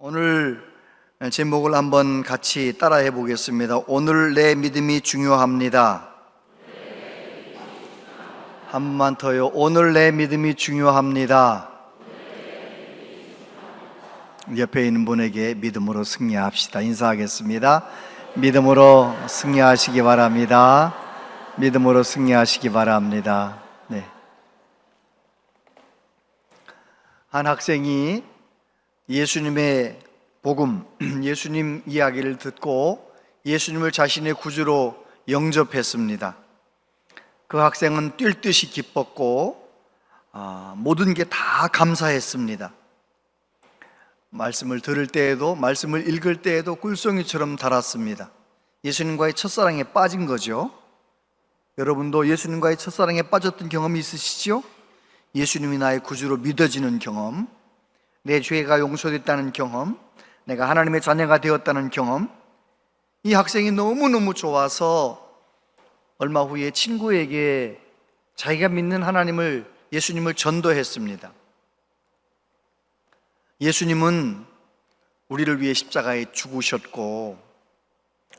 오늘 제목을 한번 같이 따라해 보겠습니다. 오늘 내 믿음이 중요합니다. 한 번만 더요. 오늘 내 믿음이 중요합니다. 옆에 있는 분에게 믿음으로 승리합시다. 인사하겠습니다. 믿음으로 승리하시기 바랍니다. 믿음으로 승리하시기 바랍니다. 네. 한 학생이 예수님의 복음, 예수님 이야기를 듣고 예수님을 자신의 구주로 영접했습니다. 그 학생은 뛸 듯이 기뻤고 모든 게 다 감사했습니다. 말씀을 들을 때에도, 말씀을 읽을 때에도 꿀송이처럼 달았습니다. 예수님과의 첫사랑에 빠진 거죠. 여러분도 예수님과의 첫사랑에 빠졌던 경험이 있으시죠? 예수님이 나의 구주로 믿어지는 경험, 내 죄가 용서됐다는 경험, 내가 하나님의 자녀가 되었다는 경험. 이 학생이 너무너무 좋아서 얼마 후에 친구에게 자기가 믿는 하나님을, 예수님을 전도했습니다. 예수님은 우리를 위해 십자가에 죽으셨고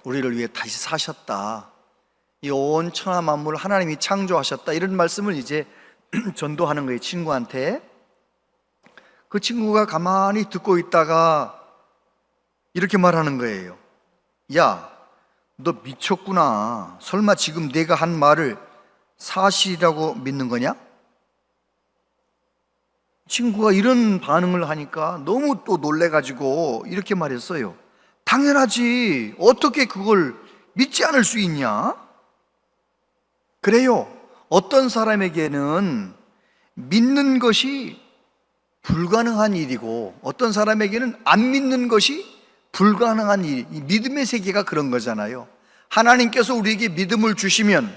우리를 위해 다시 사셨다. 이 온 천하 만물을 하나님이 창조하셨다. 이런 말씀을 이제 전도하는 거예요, 친구한테. 그 친구가 가만히 듣고 있다가 이렇게 말하는 거예요. 야, 너 미쳤구나. 설마 지금 내가 한 말을 사실이라고 믿는 거냐? 친구가 이런 반응을 하니까 너무 또 놀래가지고 이렇게 말했어요. 당연하지. 어떻게 그걸 믿지 않을 수 있냐? 그래요. 어떤 사람에게는 믿는 것이 불가능한 일이고 어떤 사람에게는 안 믿는 것이 불가능한 일. 이 믿음의 세계가 그런 거잖아요. 하나님께서 우리에게 믿음을 주시면,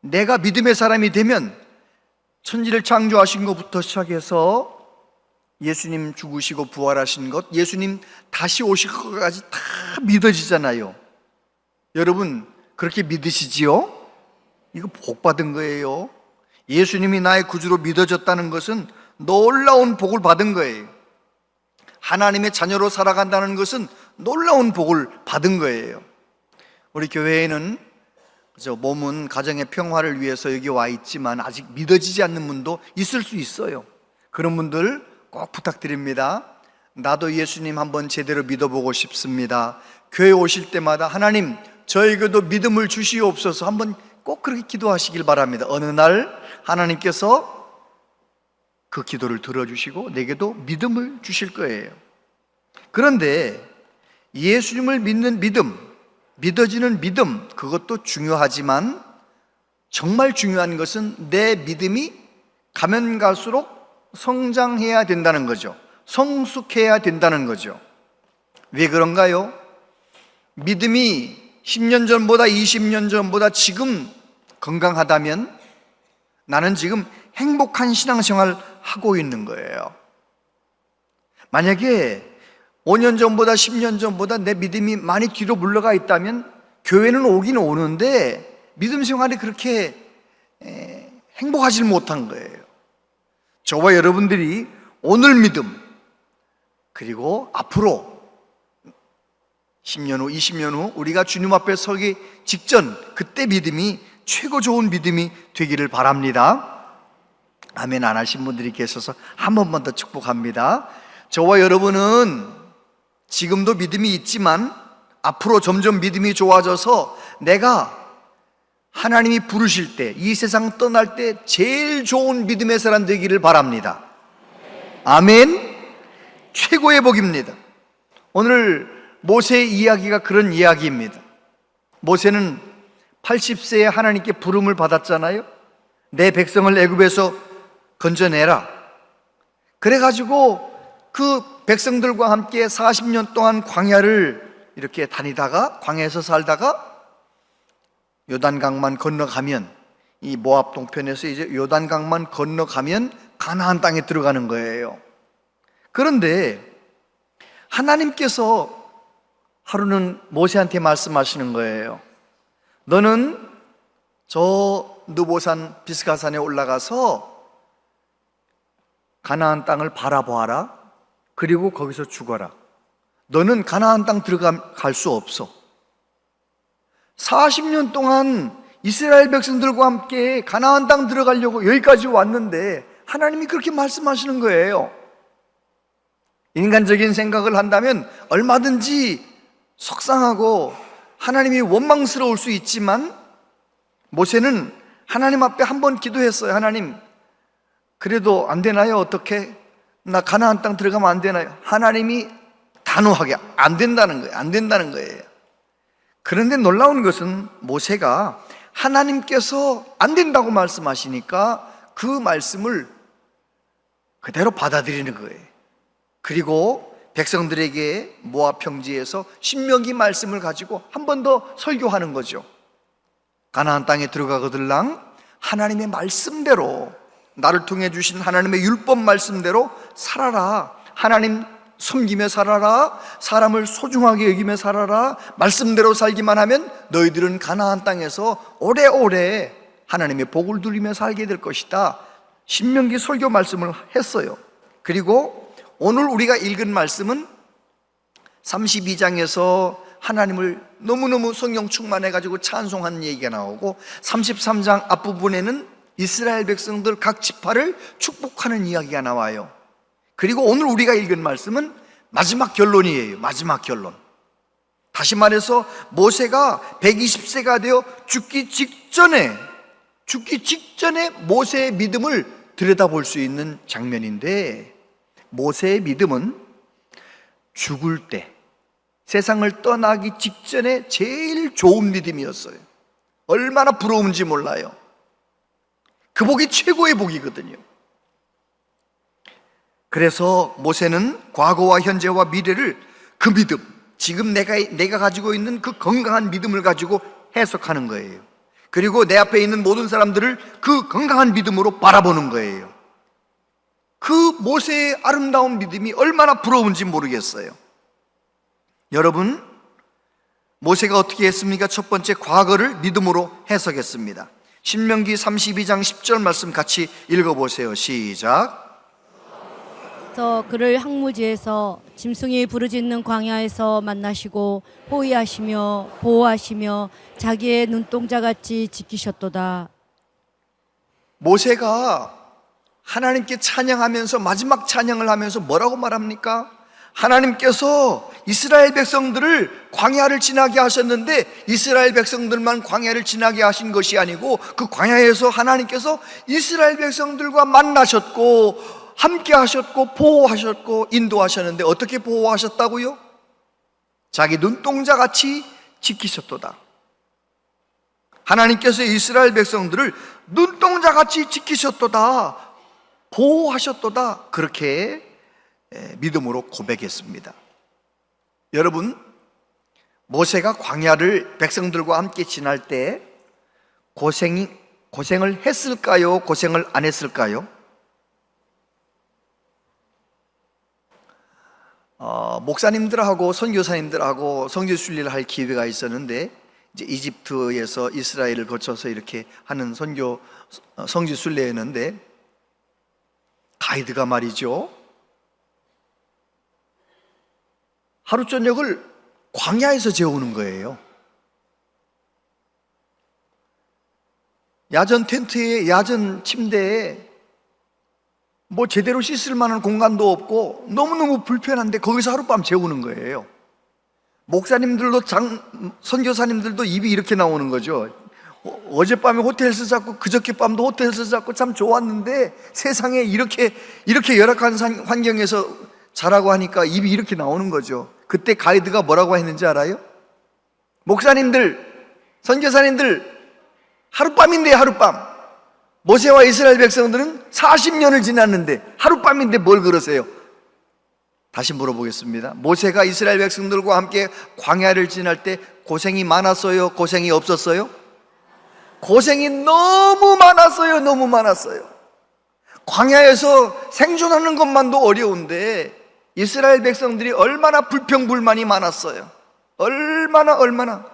내가 믿음의 사람이 되면 천지를 창조하신 것부터 시작해서 예수님 죽으시고 부활하신 것, 예수님 다시 오실 것까지 다 믿어지잖아요. 여러분 그렇게 믿으시지요? 이거 복 받은 거예요. 예수님이 나의 구주로 믿어졌다는 것은 놀라운 복을 받은 거예요. 하나님의 자녀로 살아간다는 것은 놀라운 복을 받은 거예요. 우리 교회에는 몸은 가정의 평화를 위해서 여기 와 있지만 아직 믿어지지 않는 분도 있을 수 있어요. 그런 분들 꼭 부탁드립니다. 나도 예수님 한번 제대로 믿어보고 싶습니다. 교회 오실 때마다 하나님 저에게도 믿음을 주시옵소서 한번 꼭 그렇게 기도하시길 바랍니다. 어느 날 하나님께서 그 기도를 들어주시고 내게도 믿음을 주실 거예요. 그런데 예수님을 믿는 믿음, 믿어지는 믿음, 그것도 중요하지만 정말 중요한 것은 내 믿음이 가면 갈수록 성장해야 된다는 거죠. 성숙해야 된다는 거죠. 왜 그런가요? 믿음이 10년 전보다 20년 전보다 지금 건강하다면 나는 지금 행복한 신앙생활 하고 있는 거예요. 만약에 5년 전보다 10년 전보다 내 믿음이 많이 뒤로 물러가 있다면 교회는 오긴 오는데 믿음 생활이 그렇게 행복하지 못한 거예요. 저와 여러분들이 오늘 믿음, 그리고 앞으로 10년 후, 20년 후 우리가 주님 앞에 서기 직전 그때 믿음이 최고 좋은 믿음이 되기를 바랍니다. 아멘 안 하신 분들이 계셔서 한 번만 더 축복합니다. 저와 여러분은 지금도 믿음이 있지만 앞으로 점점 믿음이 좋아져서 내가 하나님이 부르실 때, 이 세상 떠날 때 제일 좋은 믿음의 사람 되기를 바랍니다. 아멘. 최고의 복입니다. 오늘 모세의 이야기가 그런 이야기입니다. 모세는 80세에 하나님께 부름을 받았잖아요. 내 백성을 애굽에서 건져내라. 그래가지고 그 백성들과 함께 40년 동안 광야를 이렇게 다니다가, 광야에서 살다가 요단강만 건너가면, 이 모압 동편에서 이제 요단강만 건너가면 가나안 땅에 들어가는 거예요. 그런데 하나님께서 하루는 모세한테 말씀하시는 거예요. 너는 저 느보산 비스가산에 올라가서 가나안 땅을 바라보아라. 그리고 거기서 죽어라. 너는 가나안 땅 들어갈 수 없어. 40년 동안 이스라엘 백성들과 함께 가나안 땅 들어가려고 여기까지 왔는데 하나님이 그렇게 말씀하시는 거예요. 인간적인 생각을 한다면 얼마든지 속상하고 하나님이 원망스러울 수 있지만 모세는 하나님 앞에 한 번 기도했어요. 하나님, 그래도 안 되나요? 어떻게? 나 가나안 땅 들어가면 안 되나요? 하나님이 단호하게 안 된다는 거예요. 안 된다는 거예요. 그런데 놀라운 것은 모세가 하나님께서 안 된다고 말씀하시니까 그 말씀을 그대로 받아들이는 거예요. 그리고 백성들에게 모압 평지에서 신명기 말씀을 가지고 한 번 더 설교하는 거죠. 가나안 땅에 들어가거들랑 하나님의 말씀대로, 나를 통해 주신 하나님의 율법 말씀대로 살아라. 하나님 섬기며 살아라. 사람을 소중하게 여기며 살아라. 말씀대로 살기만 하면 너희들은 가나안 땅에서 오래오래 하나님의 복을 누리며 살게 될 것이다. 신명기 설교 말씀을 했어요. 그리고 오늘 우리가 읽은 말씀은 32장에서 하나님을 너무너무 성령 충만해가지고 찬송하는 얘기가 나오고 33장 앞부분에는 이스라엘 백성들 각 지파를 축복하는 이야기가 나와요. 그리고 오늘 우리가 읽은 말씀은 마지막 결론이에요. 마지막 결론. 다시 말해서 모세가 120세가 되어 죽기 직전에 모세의 믿음을 들여다볼 수 있는 장면인데, 모세의 믿음은 죽을 때, 세상을 떠나기 직전에 제일 좋은 믿음이었어요. 얼마나 부러운지 몰라요. 그 복이 최고의 복이거든요. 그래서 모세는 과거와 현재와 미래를 그 믿음, 지금 내가 가지고 있는 그 건강한 믿음을 가지고 해석하는 거예요. 그리고 내 앞에 있는 모든 사람들을 그 건강한 믿음으로 바라보는 거예요. 그 모세의 아름다운 믿음이 얼마나 부러운지 모르겠어요. 여러분, 모세가 어떻게 했습니까? 첫 번째, 과거를 믿음으로 해석했습니다. 신명기 32장 10절 말씀 같이 읽어보세요. 시작. 그를 항무지에서 짐승이 부르짖는 광야에서 만나시고 호위하시며 보호하시며 자기의 눈동자같이 지키셨도다. 모세가 하나님께 찬양하면서 마지막 찬양을 하면서 뭐라고 말합니까? 하나님께서 이스라엘 백성들을 광야를 지나게 하셨는데 이스라엘 백성들만 광야를 지나게 하신 것이 아니고 그 광야에서 하나님께서 이스라엘 백성들과 만나셨고 함께 하셨고 보호하셨고 인도하셨는데 어떻게 보호하셨다고요? 자기 눈동자같이 지키셨도다. 하나님께서 이스라엘 백성들을 눈동자같이 지키셨도다, 보호하셨도다, 그렇게 믿음으로 고백했습니다. 여러분, 모세가 광야를 백성들과 함께 지날 때 고생을 했을까요? 고생을 안 했을까요? 목사님들하고 선교사님들하고 성지순례를 할 기회가 있었는데, 이제 이집트에서 이스라엘을 거쳐서 이렇게 하는 성지순례였는데, 가이드가 말이죠, 하루 저녁을 광야에서 재우는 거예요. 야전 텐트에, 야전 침대에 뭐 제대로 씻을 만한 공간도 없고 너무너무 불편한데 거기서 하룻밤 재우는 거예요. 목사님들도 선교사님들도 입이 이렇게 나오는 거죠. 어젯밤에 호텔에서 잤고 그저께 밤도 호텔에서 잤고 참 좋았는데 세상에 이렇게 열악한 환경에서 자라고 하니까 입이 이렇게 나오는 거죠. 그때 가이드가 뭐라고 했는지 알아요? 목사님들, 선교사님들, 하룻밤인데 하룻밤. 모세와 이스라엘 백성들은 40년을 지났는데 하룻밤인데 뭘 그러세요? 다시 물어보겠습니다. 모세가 이스라엘 백성들과 함께 광야를 지날 때 고생이 많았어요? 고생이 없었어요? 고생이 너무 많았어요. 너무 많았어요. 광야에서 생존하는 것만도 어려운데 이스라엘 백성들이 얼마나 불평불만이 많았어요. 얼마나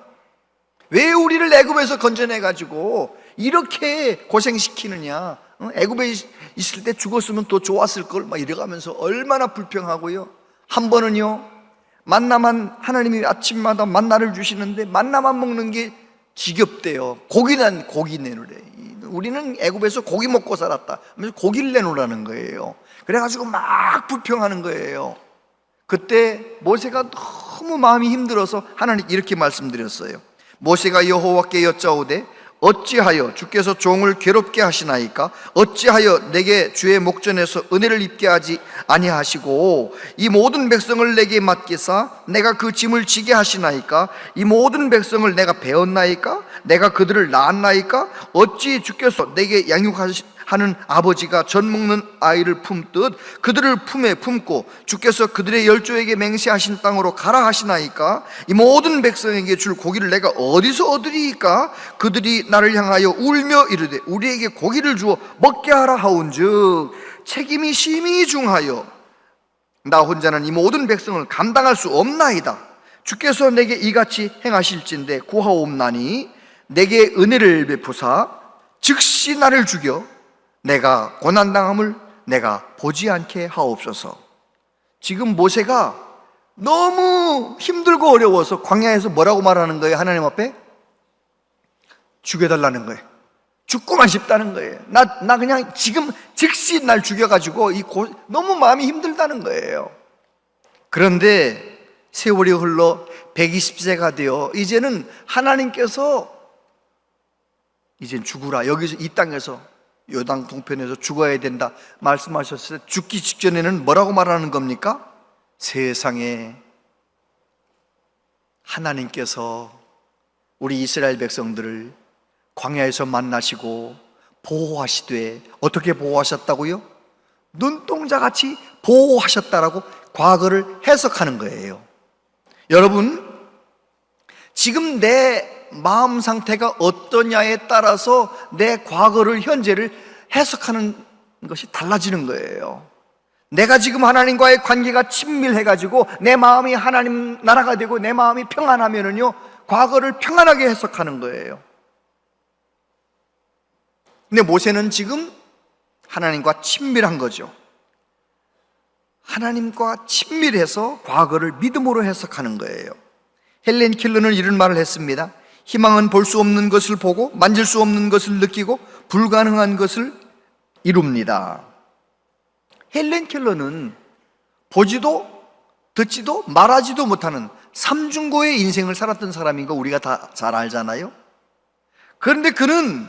왜 우리를 애굽에서 건져내가지고 이렇게 고생시키느냐, 애굽에 있을 때 죽었으면 더 좋았을 걸 막 이래가면서 얼마나 불평하고요. 한 번은요, 만나만, 하나님이 아침마다 만나를 주시는데 만나만 먹는 게 지겹대요. 고기는 고기 내놓으래. 우리는 애굽에서 고기 먹고 살았다 하면서 고기를 내놓으라는 거예요. 그래가지고 막 불평하는 거예요. 그때 모세가 너무 마음이 힘들어서 하나님 이렇게 말씀드렸어요. 모세가 여호와께 여짜오되 어찌하여 주께서 종을 괴롭게 하시나이까? 어찌하여 내게 주의 목전에서 은혜를 입게 하지 아니하시고 이 모든 백성을 내게 맡기사 내가 그 짐을 지게 하시나이까? 이 모든 백성을 내가 배웠나이까? 내가 그들을 낳았나이까? 어찌 주께서 내게 양육하는 아버지가 젖 먹는 아이를 품듯 그들을 품에 품고 주께서 그들의 열조에게 맹세하신 땅으로 가라 하시나이까? 이 모든 백성에게 줄 고기를 내가 어디서 얻으리이까? 그들이 나를 향하여 울며 이르되 우리에게 고기를 주어 먹게 하라 하온즉 책임이 심히 중하여 나 혼자는 이 모든 백성을 감당할 수 없나이다. 주께서 내게 이같이 행하실진대 구하옵나니 내게 은혜를 베푸사 즉시 나를 죽여 내가 고난당함을 내가 보지 않게 하옵소서. 지금 모세가 너무 힘들고 어려워서 광야에서 뭐라고 말하는 거예요? 하나님 앞에? 죽여달라는 거예요. 죽고만 싶다는 거예요. 나 그냥 지금 즉시 날 죽여가지고 너무 마음이 힘들다는 거예요. 그런데 세월이 흘러 120세가 되어 이제는 하나님께서 이젠 죽으라, 여기서 이 땅에서 요단 동편에서 죽어야 된다 말씀하셨을 때 죽기 직전에는 뭐라고 말하는 겁니까? 세상에 하나님께서 우리 이스라엘 백성들을 광야에서 만나시고 보호하시되 어떻게 보호하셨다고요? 눈동자같이 보호하셨다라고 과거를 해석하는 거예요. 여러분, 지금 내 마음 상태가 어떠냐에 따라서 내 과거를, 현재를 해석하는 것이 달라지는 거예요. 내가 지금 하나님과의 관계가 친밀해가지고 내 마음이 하나님 나라가 되고 내 마음이 평안하면은요, 과거를 평안하게 해석하는 거예요. 근데 모세는 지금 하나님과 친밀한 거죠. 하나님과 친밀해서 과거를 믿음으로 해석하는 거예요. 헬렌 켈러는 이런 말을 했습니다. 희망은 볼 수 없는 것을 보고 만질 수 없는 것을 느끼고 불가능한 것을 이룹니다. 헬렌 켈러는 보지도 듣지도 말하지도 못하는 삼중고의 인생을 살았던 사람인 거 우리가 다 잘 알잖아요. 그런데 그는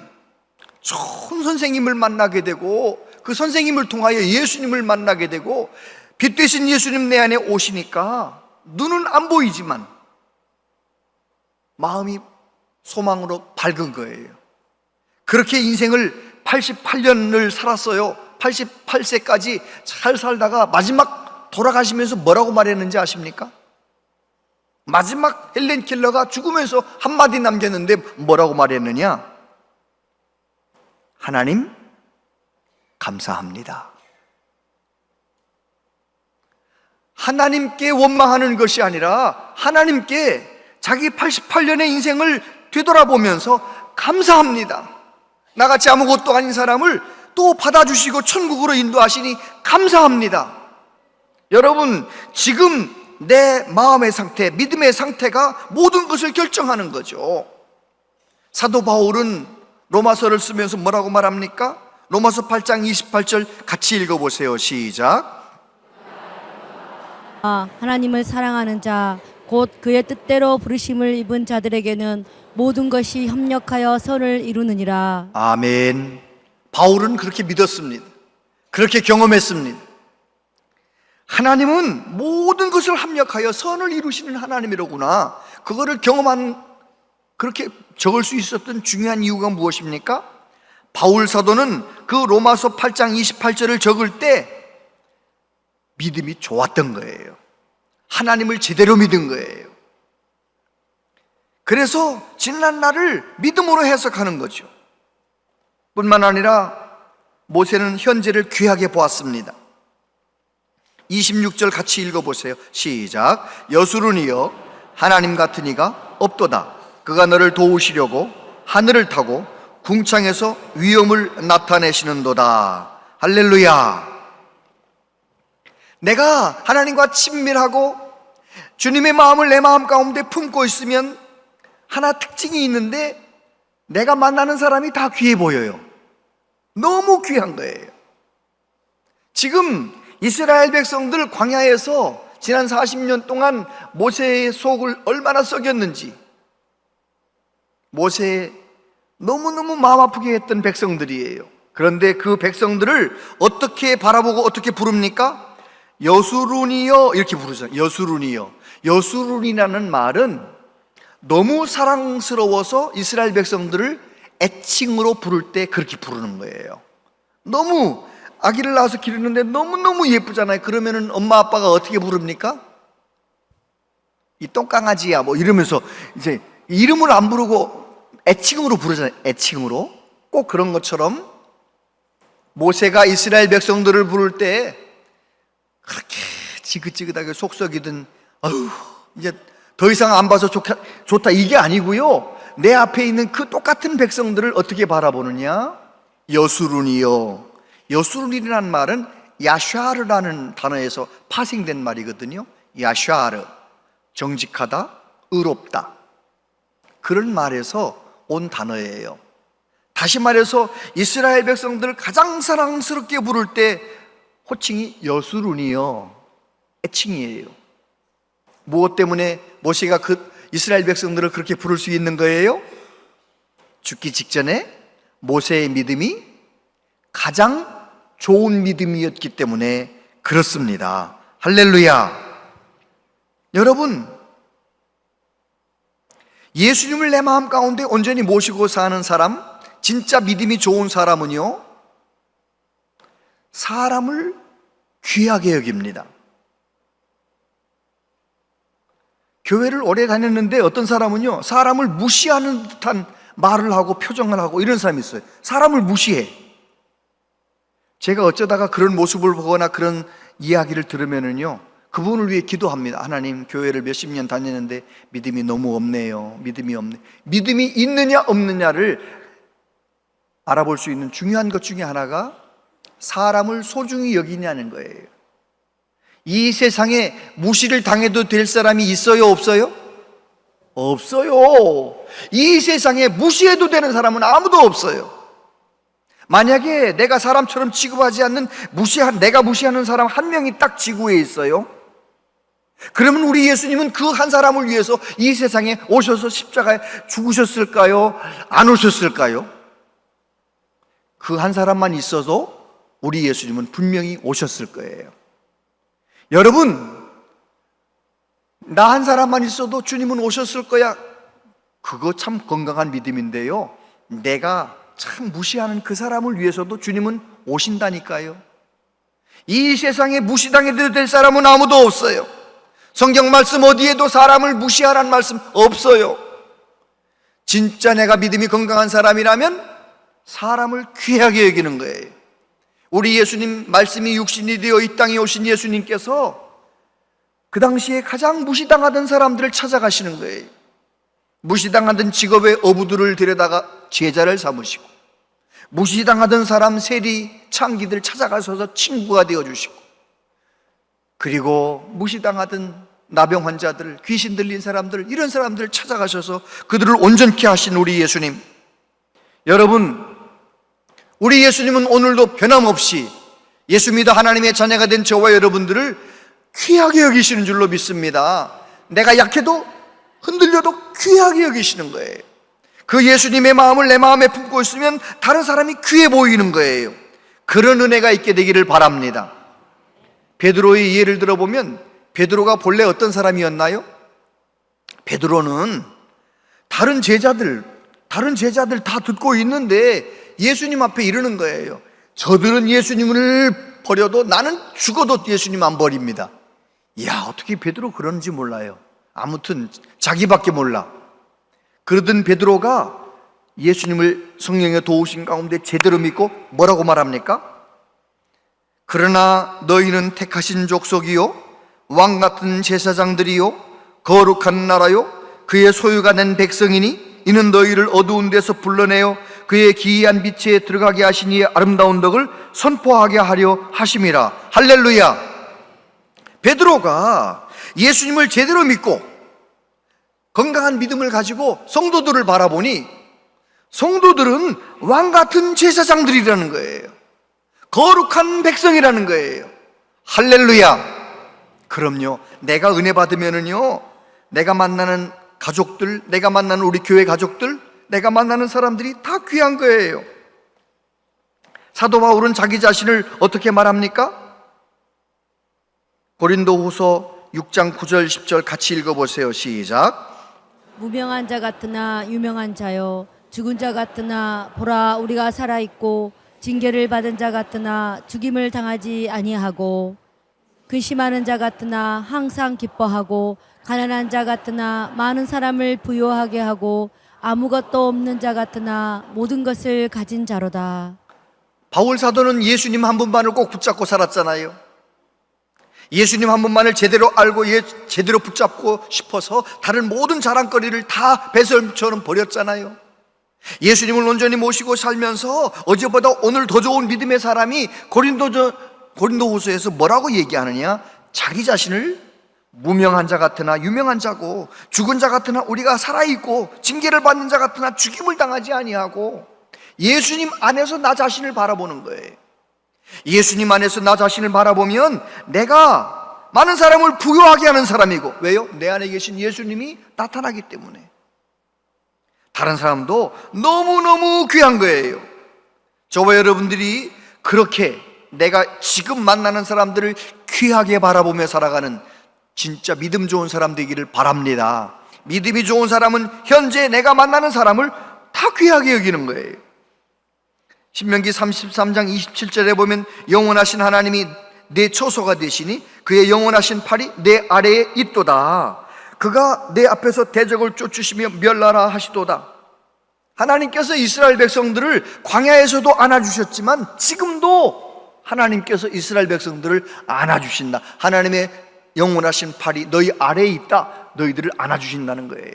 좋은 선생님을 만나게 되고 그 선생님을 통하여 예수님을 만나게 되고 빛 되신 예수님 내 안에 오시니까 눈은 안 보이지만 마음이 소망으로 밝은 거예요. 그렇게 인생을 88년을 살았어요. 88세까지 잘 살다가 마지막 돌아가시면서 뭐라고 말했는지 아십니까? 마지막 헬렌 켈러가 죽으면서 한마디 남겼는데 뭐라고 말했느냐? 하나님 감사합니다. 하나님께 원망하는 것이 아니라 하나님께 자기 88년의 인생을 되돌아보면서 감사합니다. 나같이 아무것도 아닌 사람을 또 받아주시고 천국으로 인도하시니 감사합니다. 여러분, 지금 내 마음의 상태, 믿음의 상태가 모든 것을 결정하는 거죠. 사도 바울은 로마서를 쓰면서 뭐라고 말합니까? 로마서 8장 28절 같이 읽어보세요. 시작. 하나님을 사랑하는 자 곧 그의 뜻대로 부르심을 입은 자들에게는 모든 것이 협력하여 선을 이루느니라. 아멘. 바울은 그렇게 믿었습니다. 그렇게 경험했습니다. 하나님은 모든 것을 합력하여 선을 이루시는 하나님이로구나. 그거를 경험한, 그렇게 적을 수 있었던 중요한 이유가 무엇입니까? 바울 사도는 그 로마서 8장 28절을 적을 때 믿음이 좋았던 거예요. 하나님을 제대로 믿은 거예요. 그래서 지난 날을 믿음으로 해석하는 거죠. 뿐만 아니라 모세는 현재를 귀하게 보았습니다. 26절 같이 읽어보세요. 시작. 여수르니여 하나님 같은 이가 없도다. 그가 너를 도우시려고 하늘을 타고 궁창에서 위엄을 나타내시는도다. 할렐루야. 내가 하나님과 친밀하고 주님의 마음을 내 마음 가운데 품고 있으면 하나 특징이 있는데, 내가 만나는 사람이 다 귀해 보여요. 너무 귀한 거예요. 지금 이스라엘 백성들 광야에서 지난 40년 동안 모세의 속을 얼마나 썩였는지, 모세의 너무너무 마음 아프게 했던 백성들이에요. 그런데 그 백성들을 어떻게 바라보고 어떻게 부릅니까? 여수룬이여 이렇게 부르잖아요. 여수룬이여. 여수룬이라는 말은 너무 사랑스러워서 이스라엘 백성들을 애칭으로 부를 때 그렇게 부르는 거예요. 너무 아기를 낳아서 기르는데 너무너무 예쁘잖아요. 그러면은 엄마 아빠가 어떻게 부릅니까? 이 똥강아지야 뭐 이러면서 이제 이름을 안 부르고 애칭으로 부르잖아요. 애칭으로. 꼭 그런 것처럼 모세가 이스라엘 백성들을 부를 때 그렇게 지긋지긋하게 속썩이든 아유 이제 더 이상 안 봐서 좋다 이게 아니고요, 내 앞에 있는 그 똑같은 백성들을 어떻게 바라보느냐? 여수룬이요. 여수룬이라는 말은 야샤르라는 단어에서 파생된 말이거든요. 야샤르, 정직하다, 의롭다, 그런 말에서 온 단어예요. 다시 말해서 이스라엘 백성들을 가장 사랑스럽게 부를 때 호칭이 여수룬이요, 애칭이에요. 무엇 때문에 모세가 그 이스라엘 백성들을 그렇게 부를 수 있는 거예요? 죽기 직전에 모세의 믿음이 가장 좋은 믿음이었기 때문에 그렇습니다. 할렐루야. 여러분, 예수님을 내 마음 가운데 온전히 모시고 사는 사람, 진짜 믿음이 좋은 사람은요, 사람을 귀하게 여깁니다. 교회를 오래 다녔는데 어떤 사람은요, 사람을 무시하는 듯한 말을 하고 표정을 하고 이런 사람이 있어요. 사람을 무시해. 제가 어쩌다가 그런 모습을 보거나 그런 이야기를 들으면은요, 그분을 위해 기도합니다. 하나님, 교회를 몇십 년 다녔는데 믿음이 너무 없네요. 믿음이 없네. 믿음이 있느냐 없느냐를 알아볼 수 있는 중요한 것 중에 하나가 사람을 소중히 여기냐는 거예요. 이 세상에 무시를 당해도 될 사람이 있어요, 없어요? 없어요. 이 세상에 무시해도 되는 사람은 아무도 없어요. 만약에 내가 사람처럼 취급하지 않는 내가 무시하는 사람 한 명이 딱 지구에 있어요. 그러면 우리 예수님은 그 한 사람을 위해서 이 세상에 오셔서 십자가에 죽으셨을까요? 안 오셨을까요? 그 한 사람만 있어도 우리 예수님은 분명히 오셨을 거예요. 여러분, 나 한 사람만 있어도 주님은 오셨을 거야. 그거 참 건강한 믿음인데요, 내가 참 무시하는 그 사람을 위해서도 주님은 오신다니까요. 이 세상에 무시당해도 될 사람은 아무도 없어요. 성경 말씀 어디에도 사람을 무시하라는 말씀 없어요. 진짜 내가 믿음이 건강한 사람이라면 사람을 귀하게 여기는 거예요. 우리 예수님 말씀이 육신이 되어 이 땅에 오신 예수님께서 그 당시에 가장 무시당하던 사람들을 찾아가시는 거예요. 무시당하던 직업의 어부들을 데려다가 제자를 삼으시고, 무시당하던 사람 세리 창기들 찾아가셔서 친구가 되어주시고, 그리고 무시당하던 나병 환자들, 귀신 들린 사람들, 이런 사람들을 찾아가셔서 그들을 온전케 하신 우리 예수님. 여러분, 우리 예수님은 오늘도 변함없이 예수 믿어 하나님의 자녀가 된 저와 여러분들을 귀하게 여기시는 줄로 믿습니다. 내가 약해도 흔들려도 귀하게 여기시는 거예요. 그 예수님의 마음을 내 마음에 품고 있으면 다른 사람이 귀해 보이는 거예요. 그런 은혜가 있게 되기를 바랍니다. 베드로의 예를 들어보면, 베드로가 본래 어떤 사람이었나요? 베드로는 다른 제자들 다 듣고 있는데 예수님 앞에 이러는 거예요. 저들은 예수님을 버려도 나는 죽어도 예수님 안 버립니다. 이야, 어떻게 베드로 그런지 몰라요. 아무튼 자기밖에 몰라. 그러던 베드로가 예수님을 성령의 도우신 가운데 제대로 믿고 뭐라고 말합니까? 그러나 너희는 택하신 족속이요, 왕같은 제사장들이요, 거룩한 나라요, 그의 소유가 된 백성이니 이는 너희를 어두운 데서 불러내어 그의 기이한 빛에 들어가게 하시니 아름다운 덕을 선포하게 하려 하심이라. 할렐루야. 베드로가 예수님을 제대로 믿고 건강한 믿음을 가지고 성도들을 바라보니 성도들은 왕같은 제사장들이라는 거예요. 거룩한 백성이라는 거예요. 할렐루야. 그럼요, 내가 은혜 받으면은요, 내가 만나는 가족들, 내가 만나는 우리 교회 가족들, 내가 만나는 사람들이 다 귀한 거예요. 사도 바울은 자기 자신을 어떻게 말합니까? 고린도후서 6장 9절 10절 같이 읽어보세요. 시작. 무명한 자 같으나 유명한 자요, 죽은 자 같으나 보라 우리가 살아있고, 징계를 받은 자 같으나 죽임을 당하지 아니하고, 근심하는 자 같으나 항상 기뻐하고, 가난한 자 같으나 많은 사람을 부요하게 하고, 아무것도 없는 자 같으나 모든 것을 가진 자로다. 바울 사도는 예수님 한 분만을 꼭 붙잡고 살았잖아요. 예수님 한 분만을 제대로 알고 제대로 붙잡고 싶어서 다른 모든 자랑거리를 다 배설처럼 버렸잖아요. 예수님을 온전히 모시고 살면서 어제보다 오늘 더 좋은 믿음의 사람이 고린도후서에서 뭐라고 얘기하느냐? 자기 자신을 무명한 자 같으나 유명한 자고, 죽은 자 같으나 우리가 살아있고, 징계를 받는 자 같으나 죽임을 당하지 아니하고, 예수님 안에서 나 자신을 바라보는 거예요. 예수님 안에서 나 자신을 바라보면 내가 많은 사람을 부요하게 하는 사람이고, 왜요? 내 안에 계신 예수님이 나타나기 때문에. 다른 사람도 너무너무 귀한 거예요. 저와 여러분들이 그렇게 내가 지금 만나는 사람들을 귀하게 바라보며 살아가는 진짜 믿음 좋은 사람 되기를 바랍니다. 믿음이 좋은 사람은 현재 내가 만나는 사람을 다 귀하게 여기는 거예요. 신명기 33장 27절에 보면 영원하신 하나님이 내 처소가 되시니 그의 영원하신 팔이 내 아래에 있도다. 그가 내 앞에서 대적을 쫓으시며 멸하라 하시도다. 하나님께서 이스라엘 백성들을 광야에서도 안아주셨지만 지금도 하나님께서 이스라엘 백성들을 안아주신다. 하나님의 영원하신 팔이 너희 아래에 있다. 너희들을 안아주신다는 거예요.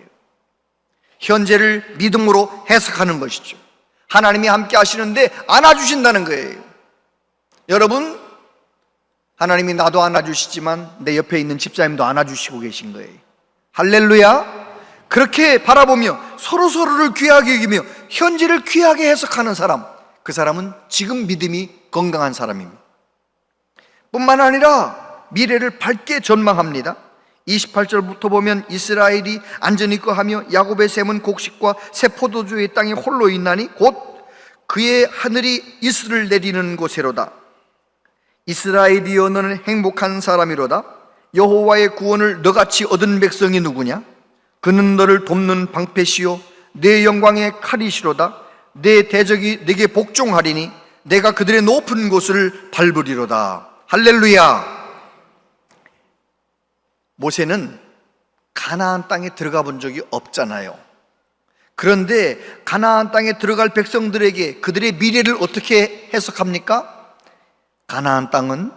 현재를 믿음으로 해석하는 것이죠. 하나님이 함께 하시는데 안아주신다는 거예요. 여러분, 하나님이 나도 안아주시지만 내 옆에 있는 집사님도 안아주시고 계신 거예요. 할렐루야. 그렇게 바라보며 서로서로를 귀하게 여기며 현재를 귀하게 해석하는 사람, 그 사람은 지금 믿음이 건강한 사람입니다. 뿐만 아니라 미래를 밝게 전망합니다. 28절부터 보면 이스라엘이 안전히 거하며 야곱의 샘은 곡식과 새 포도주의 땅에 홀로 있나니 곧 그의 하늘이 이슬을 내리는 곳에로다. 이스라엘이여 너는 행복한 사람이로다. 여호와의 구원을 너같이 얻은 백성이 누구냐? 그는 너를 돕는 방패시요 내 영광의 칼이시로다. 내 대적이 네게 복종하리니 내가 그들의 높은 곳을 밟으리로다. 할렐루야. 모세는 가나안 땅에 들어가 본 적이 없잖아요. 그런데 가나안 땅에 들어갈 백성들에게 그들의 미래를 어떻게 해석합니까? 가나안 땅은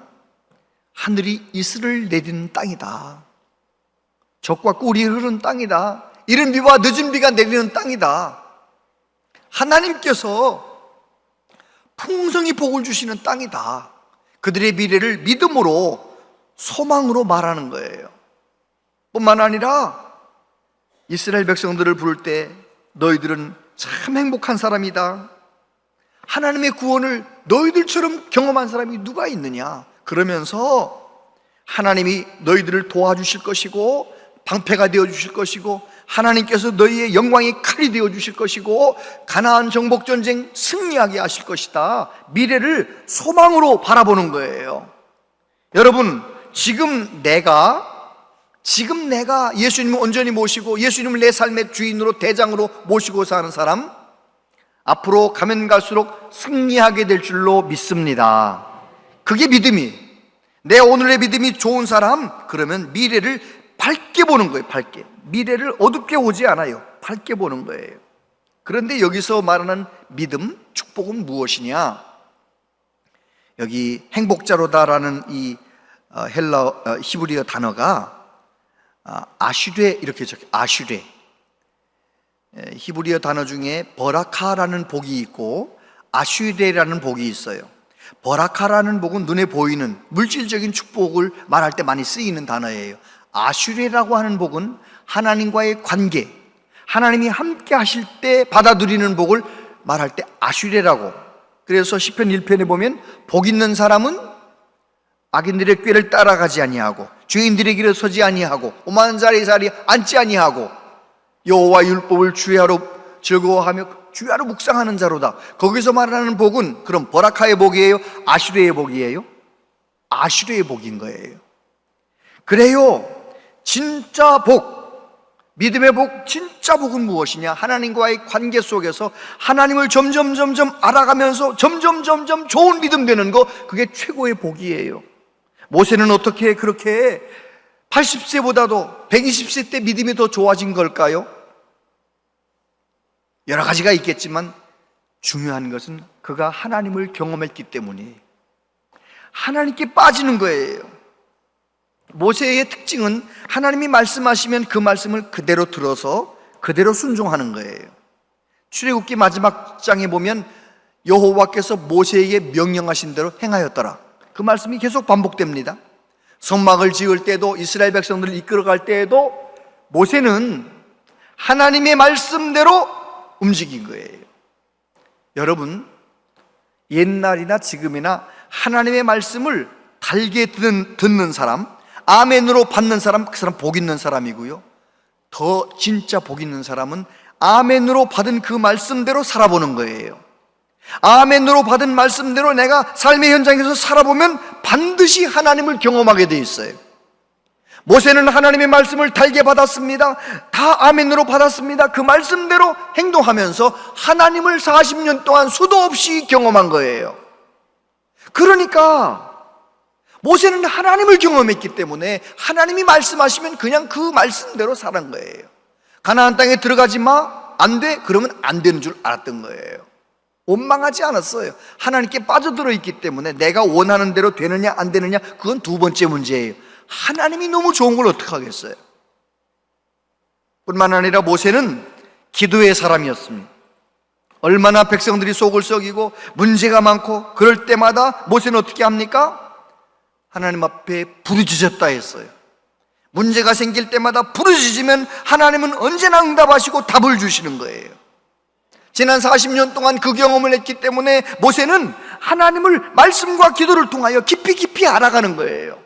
하늘이 이슬을 내리는 땅이다. 적과 꿀이 흐르는 땅이다. 이른 비와 늦은 비가 내리는 땅이다. 하나님께서 풍성히 복을 주시는 땅이다. 그들의 미래를 믿음으로, 소망으로 말하는 거예요. 뿐만 아니라 이스라엘 백성들을 부를 때 너희들은 참 행복한 사람이다. 하나님의 구원을 너희들처럼 경험한 사람이 누가 있느냐? 그러면서 하나님이 너희들을 도와주실 것이고 방패가 되어주실 것이고 하나님께서 너희의 영광의 칼이 되어주실 것이고 가나안 정복전쟁 승리하게 하실 것이다. 미래를 소망으로 바라보는 거예요. 여러분, 지금 내가 예수님을 온전히 모시고 예수님을 내 삶의 주인으로 대장으로 모시고 사는 사람, 앞으로 가면 갈수록 승리하게 될 줄로 믿습니다. 그게 믿음이, 내 오늘의 믿음이 좋은 사람, 그러면 미래를 밝게 보는 거예요. 밝게. 미래를 어둡게 오지 않아요. 밝게 보는 거예요. 그런데 여기서 말하는 믿음, 축복은 무엇이냐? 여기 행복자로다라는 이 히브리어 단어가 아슈레, 이렇게 적혀. 아슈레. 히브리어 단어 중에 버라카라는 복이 있고 아슈레라는 복이 있어요. 버라카라는 복은 눈에 보이는 물질적인 축복을 말할 때 많이 쓰이는 단어예요. 아슈레라고 하는 복은 하나님과의 관계, 하나님이 함께 하실 때 받아들이는 복을 말할 때 아슈레라고. 그래서 시편 1편에 보면 복 있는 사람은 악인들의 꾀를 따라가지 아니하고 죄인들의 길에 서지 아니하고 오만한 자리에 앉지 아니하고 여호와 율법을 주야로 즐거워하며 주야로 묵상하는 자로다. 거기서 말하는 복은 그럼 버라카의 복이에요? 아슈레의 복이에요? 아슈레의 복인 거예요. 그래요, 진짜 복, 믿음의 복, 진짜 복은 무엇이냐? 하나님과의 관계 속에서 하나님을 점점 알아가면서 점점 좋은 믿음 되는 거, 그게 최고의 복이에요. 모세는 어떻게 그렇게 80세보다도 120세 때 믿음이 더 좋아진 걸까요? 여러 가지가 있겠지만 중요한 것은 그가 하나님을 경험했기 때문이에요. 하나님께 빠지는 거예요. 모세의 특징은 하나님이 말씀하시면 그 말씀을 그대로 들어서 그대로 순종하는 거예요. 출애굽기 마지막 장에 보면 여호와께서 모세에게 명령하신 대로 행하였더라. 그 말씀이 계속 반복됩니다. 성막을 지을 때도 이스라엘 백성들을 이끌어갈 때에도 모세는 하나님의 말씀대로 움직인 거예요. 여러분, 옛날이나 지금이나 하나님의 말씀을 달게 듣는 사람, 아멘으로 받는 사람, 그 사람 복 있는 사람이고요. 더 진짜 복 있는 사람은 아멘으로 받은 그 말씀대로 살아보는 거예요. 아멘으로 받은 말씀대로 내가 삶의 현장에서 살아보면 반드시 하나님을 경험하게 돼 있어요. 모세는 하나님의 말씀을 달게 받았습니다. 다 아멘으로 받았습니다. 그 말씀대로 행동하면서 하나님을 40년 동안 수도 없이 경험한 거예요. 그러니까 모세는 하나님을 경험했기 때문에 하나님이 말씀하시면 그냥 그 말씀대로 살은 거예요. 가나안 땅에 들어가지 마, 안 돼? 그러면 안 되는 줄 알았던 거예요. 원망하지 않았어요. 하나님께 빠져들어 있기 때문에 내가 원하는 대로 되느냐 안 되느냐, 그건 두 번째 문제예요. 하나님이 너무 좋은 걸 어떡하겠어요. 뿐만 아니라 모세는 기도의 사람이었습니다. 얼마나 백성들이 속을 썩이고 문제가 많고 그럴 때마다 모세는 어떻게 합니까? 하나님 앞에 부르짖었다 했어요. 문제가 생길 때마다 부르짖으면 하나님은 언제나 응답하시고 답을 주시는 거예요. 지난 40년 동안 그 경험을 했기 때문에 모세는 하나님을 말씀과 기도를 통하여 깊이 알아가는 거예요.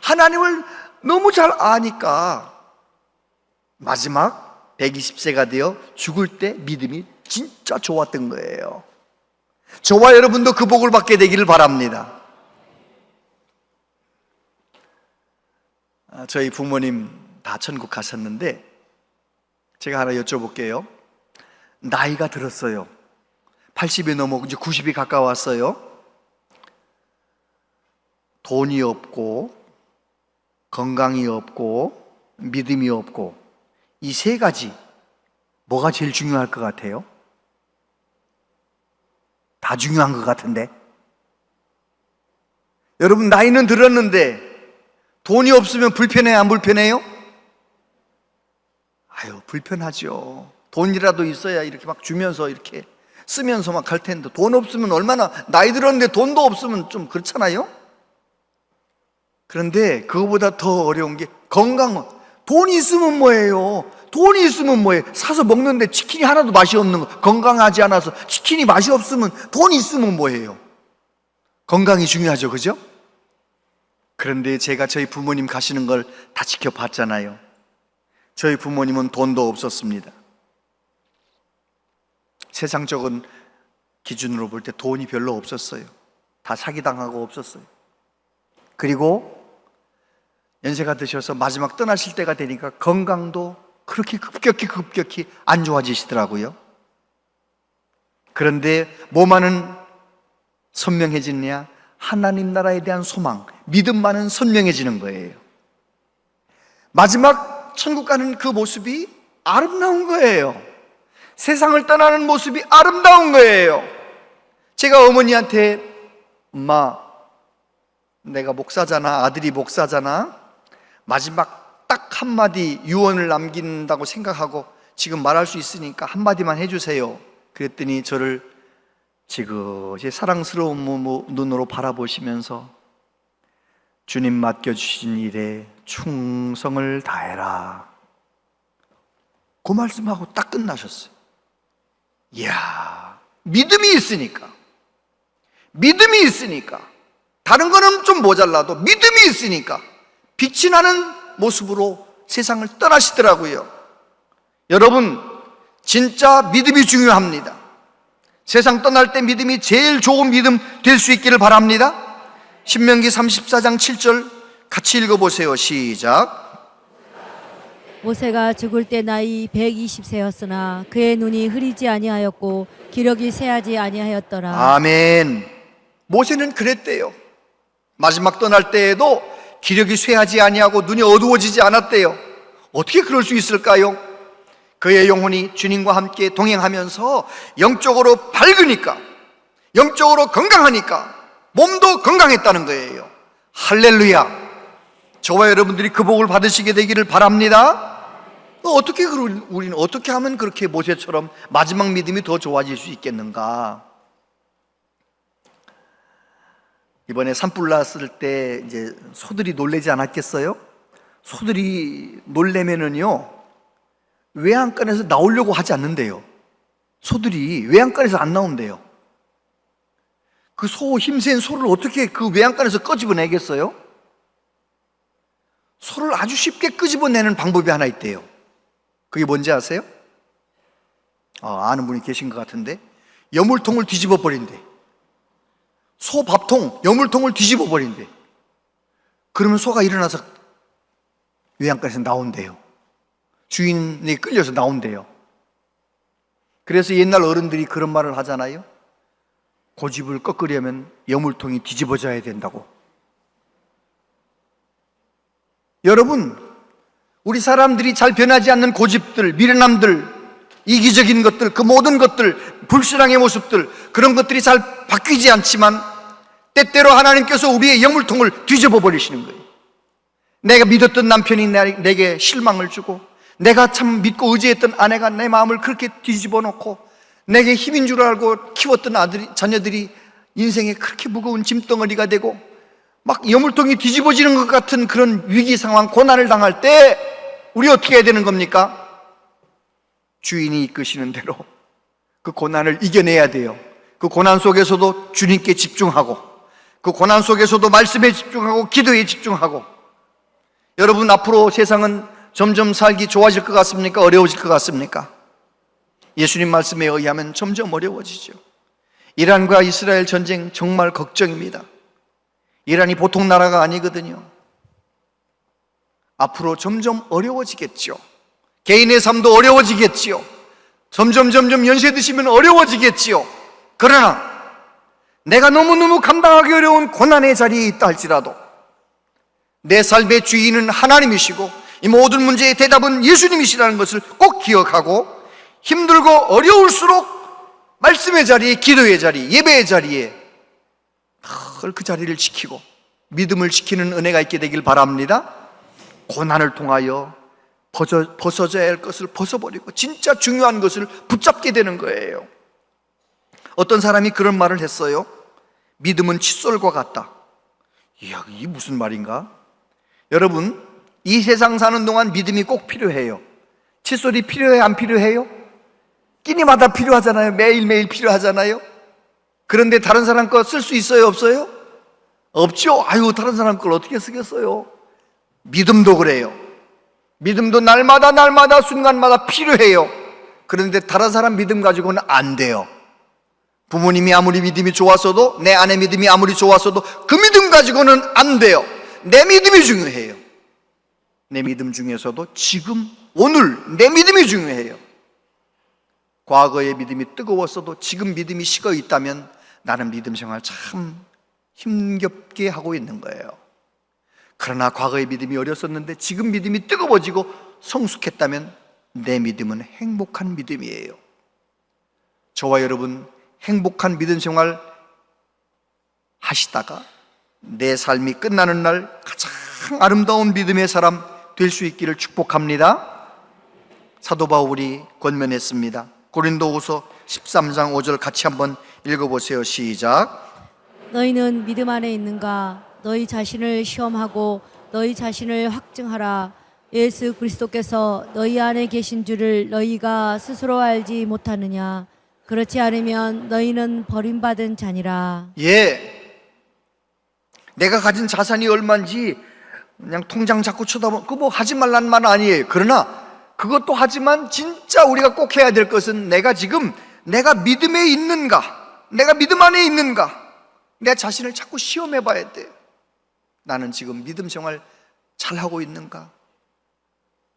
하나님을 너무 잘 아니까 마지막 120세가 되어 죽을 때 믿음이 진짜 좋았던 거예요. 저와 여러분도 그 복을 받게 되기를 바랍니다. 저희 부모님 다 천국 가셨는데 제가 하나 여쭤볼게요. 나이가 들었어요. 80이 넘어 이제 90이 가까웠어요. 돈이 없고 건강이 없고 믿음이 없고 이 세 가지 뭐가 제일 중요할 것 같아요? 다 중요한 것 같은데. 여러분, 나이는 들었는데 돈이 없으면 불편해요, 안 불편해요? 아유, 불편하죠. 돈이라도 있어야 이렇게 막 주면서 이렇게 쓰면서 막 갈 텐데 돈 없으면 얼마나, 나이 들었는데 돈도 없으면 좀 그렇잖아요? 그런데 그거보다 더 어려운 게 건강은. 돈이 있으면 뭐예요? 돈이 있으면 뭐예요? 사서 먹는데 치킨이 하나도 맛이 없는 거, 건강하지 않아서 치킨이 맛이 없으면 돈이 있으면 뭐예요? 건강이 중요하죠, 그죠? 그런데 제가 저희 부모님 가시는 걸 다 지켜봤잖아요. 저희 부모님은 돈도 없었습니다. 세상적인 기준으로 볼 때 돈이 별로 없었어요. 다 사기당하고 없었어요. 그리고 연세가 드셔서 마지막 떠나실 때가 되니까 건강도 그렇게 급격히 안 좋아지시더라고요. 그런데 뭐만은 선명해지느냐? 하나님 나라에 대한 소망, 믿음만은 선명해지는 거예요. 마지막 천국 가는 그 모습이 아름다운 거예요. 세상을 떠나는 모습이 아름다운 거예요. 제가 어머니한테, 엄마, 내가 목사잖아, 아들이 목사잖아, 마지막 딱 한마디 유언을 남긴다고 생각하고 지금 말할 수 있으니까 한마디만 해주세요. 그랬더니 저를 지그시 사랑스러운 눈으로 바라보시면서 주님 맡겨주신 일에 충성을 다해라, 그 말씀하고 딱 끝나셨어요. 이야, 믿음이 있으니까 다른 거는 좀 모자라도 믿음이 있으니까 빛이 나는 모습으로 세상을 떠나시더라고요. 여러분, 진짜 믿음이 중요합니다. 세상 떠날 때 믿음이 제일 좋은 믿음 될 수 있기를 바랍니다. 신명기 34장 7절 같이 읽어보세요. 시작. 모세가 죽을 때 나이 120세였으나 그의 눈이 흐리지 아니하였고 기력이 쇠하지 아니하였더라. 아멘. 모세는 그랬대요. 마지막 떠날 때에도 기력이 쇠하지 아니하고 눈이 어두워지지 않았대요. 어떻게 그럴 수 있을까요? 그의 영혼이 주님과 함께 동행하면서 영적으로 밝으니까, 영적으로 건강하니까 몸도 건강했다는 거예요. 할렐루야. 저와 여러분들이 그 복을 받으시게 되기를 바랍니다. 우리는 어떻게 하면 그렇게 모세처럼 마지막 믿음이 더 좋아질 수 있겠는가? 이번에 산불 났을 때 이제 소들이 놀라지 않았겠어요? 소들이 놀래면은요, 외양간에서 나오려고 하지 않는데요. 소들이 외양간에서 안 나온대요. 그 힘센 소를 어떻게 그 외양간에서 끄집어내겠어요? 소를 아주 쉽게 끄집어내는 방법이 하나 있대요. 그게 뭔지 아세요? 아는 분이 계신 것 같은데, 여물통을 뒤집어 버린대. 소 밥통, 여물통을 뒤집어 버린대. 그러면 소가 일어나서 외양간에서 나온대요. 주인이 끌려서 나온대요. 그래서 옛날 어른들이 그런 말을 하잖아요. 고집을 꺾으려면 여물통이 뒤집어져야 된다고. 여러분, 우리 사람들이 잘 변하지 않는 고집들, 미련함들, 이기적인 것들, 그 모든 것들, 불신앙의 모습들, 그런 것들이 잘 바뀌지 않지만 때때로 하나님께서 우리의 여물통을 뒤집어 버리시는 거예요. 내가 믿었던 남편이 내게 실망을 주고, 내가 참 믿고 의지했던 아내가 내 마음을 그렇게 뒤집어 놓고, 내게 힘인 줄 알고 키웠던 자녀들이 인생에 그렇게 무거운 짐덩어리가 되고 막 여물통이 뒤집어지는 것 같은 그런 위기 상황, 고난을 당할 때 우리 어떻게 해야 되는 겁니까? 주인이 이끄시는 대로 그 고난을 이겨내야 돼요. 그 고난 속에서도 주님께 집중하고, 그 고난 속에서도 말씀에 집중하고, 기도에 집중하고. 여러분, 앞으로 세상은 점점 살기 좋아질 것 같습니까? 어려워질 것 같습니까? 예수님 말씀에 의하면 점점 어려워지죠. 이란과 이스라엘 전쟁 정말 걱정입니다. 이란이 보통 나라가 아니거든요. 앞으로 점점 어려워지겠죠. 개인의 삶도 어려워지겠지요. 점점 연세 드시면 어려워지겠지요. 그러나 내가 너무너무 감당하기 어려운 고난의 자리에 있다 할지라도 내 삶의 주인은 하나님이시고 이 모든 문제의 대답은 예수님이시라는 것을 꼭 기억하고, 힘들고 어려울수록 말씀의 자리에, 기도의 자리, 예배의 자리에 늘 그 자리를 지키고 믿음을 지키는 은혜가 있게 되길 바랍니다. 고난을 통하여 벗어져야 할 것을 벗어버리고 진짜 중요한 것을 붙잡게 되는 거예요. 어떤 사람이 그런 말을 했어요. 믿음은 칫솔과 같다. 이야, 이게 무슨 말인가? 여러분, 이 세상 사는 동안 믿음이 꼭 필요해요. 칫솔이 필요해, 안 필요해요? 끼니마다 필요하잖아요. 매일매일 필요하잖아요. 그런데 다른 사람 거 쓸 수 있어요, 없어요? 없죠. 다른 사람 걸 어떻게 쓰겠어요? 믿음도 그래요. 믿음도 날마다 순간마다 필요해요. 그런데 다른 사람 믿음 가지고는 안 돼요. 부모님이 아무리 믿음이 좋았어도, 내 아내 믿음이 아무리 좋았어도 그 믿음 가지고는 안 돼요. 내 믿음이 중요해요. 내 믿음 중에서도 지금 오늘 내 믿음이 중요해요. 과거의 믿음이 뜨거웠어도 지금 믿음이 식어 있다면 나는 믿음 생활 참 힘겹게 하고 있는 거예요. 그러나 과거의 믿음이 어렸었는데 지금 믿음이 뜨거워지고 성숙했다면 내 믿음은 행복한 믿음이에요. 저와 여러분, 행복한 믿음 생활 하시다가 내 삶이 끝나는 날 가장 아름다운 믿음의 사람 될 수 있기를 축복합니다. 사도 바울이 권면했습니다. 고린도후서 13장 5절 같이 한번 읽어보세요. 시작. 너희는 믿음 안에 있는가? 너희 자신을 시험하고 너희 자신을 확증하라. 예수 그리스도께서 너희 안에 계신 줄을 너희가 스스로 알지 못하느냐? 그렇지 않으면 너희는 버림받은 자니라. 예, 내가 가진 자산이 얼마인지 그냥 통장 자꾸 쳐다보면 그거 뭐 하지 말라는 말은 아니에요. 그러나 그것도 하지만 진짜 우리가 꼭 해야 될 것은 내가 지금 내가 믿음에 있는가, 내가 믿음 안에 있는가, 내 자신을 자꾸 시험해 봐야 돼요. 나는 지금 믿음 생활 잘하고 있는가?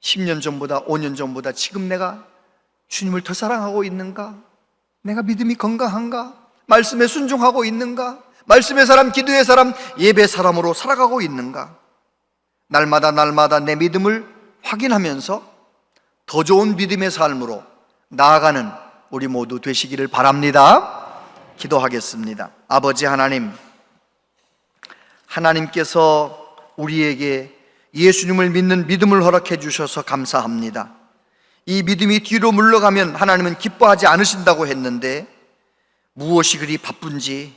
10년 전보다 5년 전보다 지금 내가 주님을 더 사랑하고 있는가? 내가 믿음이 건강한가? 말씀에 순종하고 있는가? 말씀의 사람, 기도의 사람, 예배 사람으로 살아가고 있는가? 날마다 내 믿음을 확인하면서 더 좋은 믿음의 삶으로 나아가는 우리 모두 되시기를 바랍니다. 기도하겠습니다. 아버지 하나님, 하나님께서 우리에게 예수님을 믿는 믿음을 허락해 주셔서 감사합니다. 이 믿음이 뒤로 물러가면 하나님은 기뻐하지 않으신다고 했는데 무엇이 그리 바쁜지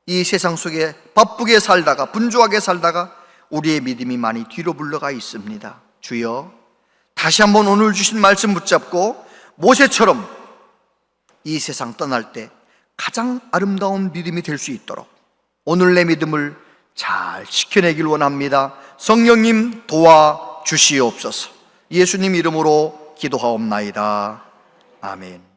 이 세상 속에 바쁘게 살다가 분주하게 살다가 우리의 믿음이 많이 뒤로 물러가 있습니다. 주여, 다시 한번 오늘 주신 말씀 붙잡고 모세처럼 이 세상 떠날 때 가장 아름다운 믿음이 될 수 있도록 오늘 내 믿음을 잘 지켜내길 원합니다. 성령님 도와주시옵소서. 예수님 이름으로 기도하옵나이다. 아멘.